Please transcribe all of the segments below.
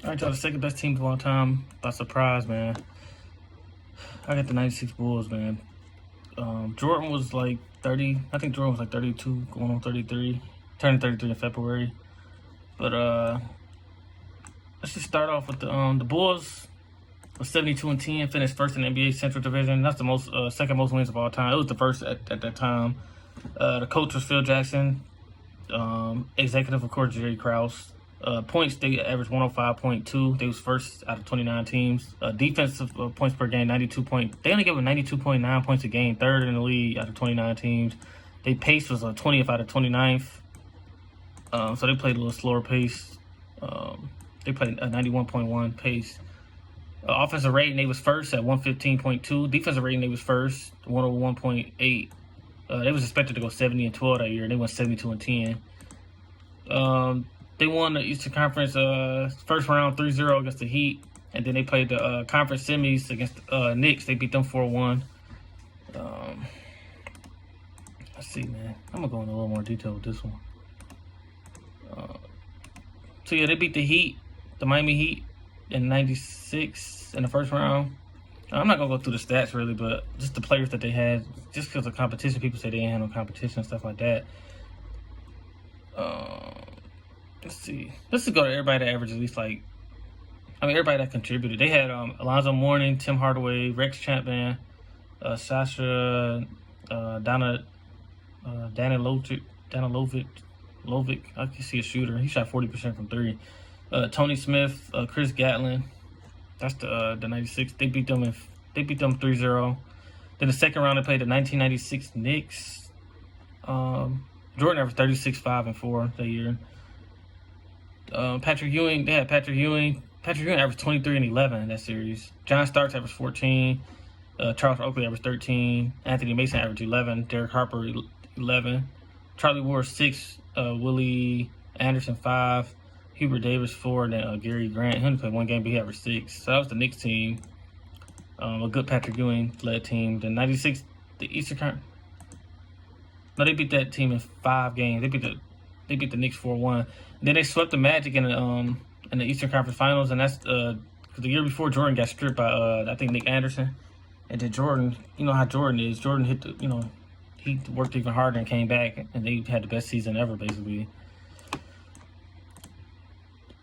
All right, y'all, the second best team of all time by surprise, man. I got the 96 Bulls, man. Jordan was like 30. I think Jordan was like 32, going on 33. Turning 33 in February. But let's just start off with the Bulls was 72-10, finished first in the NBA Central Division. That's the most second most wins of all time. It was the first at that time. The coach was Phil Jackson. Executive, of course, Jerry Krause. Points, they averaged 105.2. They was first out of 29 teams. Defensive points per game, 92 point. They only gave 92.9 points a game, third in the league out of 29 teams. Their pace was 20th out of 29th. So they played a little slower pace. They played a 91.1 pace. Offensive rating, they was first at 115.2. Defensive rating, they was first, 101.8. They was expected to go 70-12 that year, and they went 72-10. They won the Eastern Conference first round 3-0 against the Heat, and then they played the conference semis against Knicks. They beat them 4-1. Let's see, man. I'm gonna go into a little more detail with this one. So yeah, they beat the Heat, the Miami Heat, in '96 in the first round. I'm not gonna go through the stats really, but just the players that they had, just because of competition. People say they didn't have no competition and stuff like that. Let's see. Let's just go to everybody that averaged at least everybody that contributed. They had Alonzo Mourning, Tim Hardaway, Rex Chapman, Sasha, Dana Lovic. I can see a shooter. He shot 40% from three. Tony Smith, Chris Gatlin. That's the 96. They beat them 3-0. Then the second round they played the 1996 Knicks. Jordan averaged 36, 5, and 4 that year. Patrick Ewing, they had Patrick Ewing. Patrick Ewing averaged 23 and 11 in that series. John Starks averaged 14. Charles Oakley averaged 13. Anthony Mason averaged 11. Derek Harper 11. Charlie Ward 6. Willie Anderson 5. Hubert Davis 4. And then Gary Grant. He only played one game, but he averaged 6. So that was the Knicks team. A good Patrick Ewing led team. The 96, the Eastern Conference. No, they beat that team in 5 games. They beat the Knicks 4-1. Then they swept the Magic in the Eastern Conference Finals, and that's the year before Jordan got stripped by I think Nick Anderson. And then Jordan, you know how Jordan is. Jordan hit he worked even harder and came back, and they had the best season ever basically.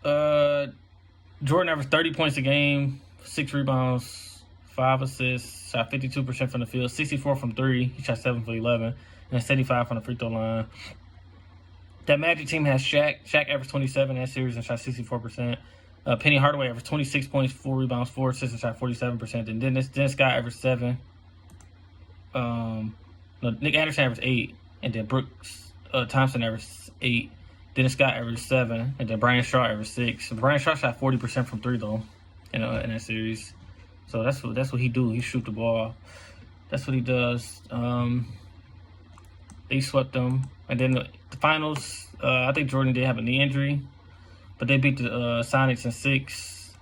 Jordan averaged 30 points a game, 6 rebounds, 5 assists, shot 52% from the field, 64 from 3. He shot 7 for 11, and 75 from the free throw line. That Magic team has Shaq. Shaq averaged 27 in that series and shot 64%. Penny Hardaway averaged 26 points, 4 rebounds, 4 assists, and shot 47%. And Dennis Scott averaged 7. Nick Anderson averaged 8. And then Brooks Thompson averaged 8. Dennis Scott averaged 7. And then Brian Shaw averaged 6. And Brian Shaw shot 40% from 3, though, in that series. So that's what he do. He shoot the ball. That's what he does. They swept them. And then the finals, I think Jordan did have a knee injury, but they beat the Sonics in 6.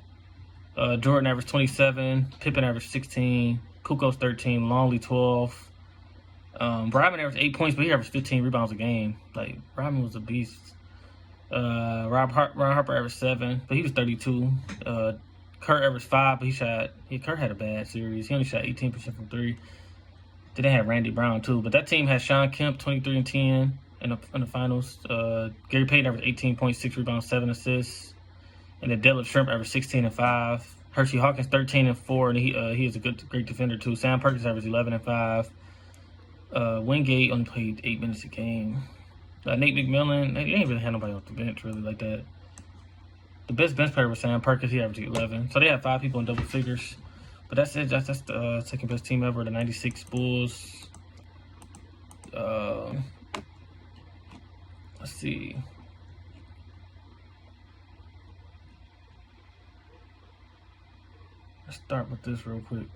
Jordan averaged 27, Pippen averaged 16, Kukoc 13, Longley 12. Rodman averaged 8 points, but he averaged 15 rebounds a game. Like, Rodman was a beast. Ron Harper averaged 7, but he was 32. Kurt averaged 5, but Kurt had a bad series. He only shot 18% from 3. Then they had Randy Brown too, but that team had Sean Kemp 23 and 10 in the finals. Gary Payton averaged 18.6 rebounds, 7 assists, and then Detlef Schrempf averaged 16 and 5. Hershey Hawkins 13 and 4, and he is a great defender too. Sam Perkins averaged 11 and 5. Wingate only played 8 minutes a game. Nate McMillan, they ain't really had nobody off the bench really like that. The best bench player was Sam Perkins. He averaged 11. So they had 5 people in double figures. But that's it. That's the second best team ever, the 96 Bulls. Let's see. Let's start with this real quick.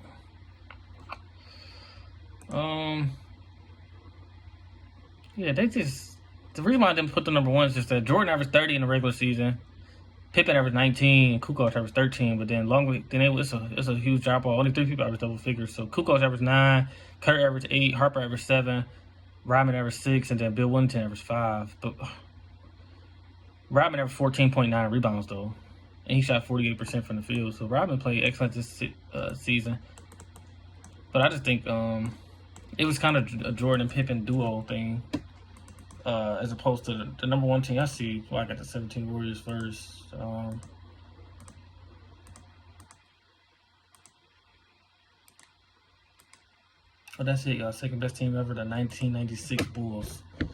Yeah, the reason why I didn't put the number 1 is just that Jordan averaged 30 in the regular season. Pippen averaged 19, and Kukoc averaged 13, but then it's a huge drop off. Only 3 people averaged double figures. So Kukoc averaged 9, Kurt averaged 8, Harper averaged 7, Rodman averaged 6, and then Bill Wellington averaged 5. But Rodman averaged 14.9 rebounds though, and he shot 48% from the field. So Rodman played excellent this season. But I just think it was kind of a Jordan and Pippen duo thing, as opposed to the number one team I see. Well, I got the 17 Warriors first. But that's it, y'all. Second best team ever, the 1996 Bulls.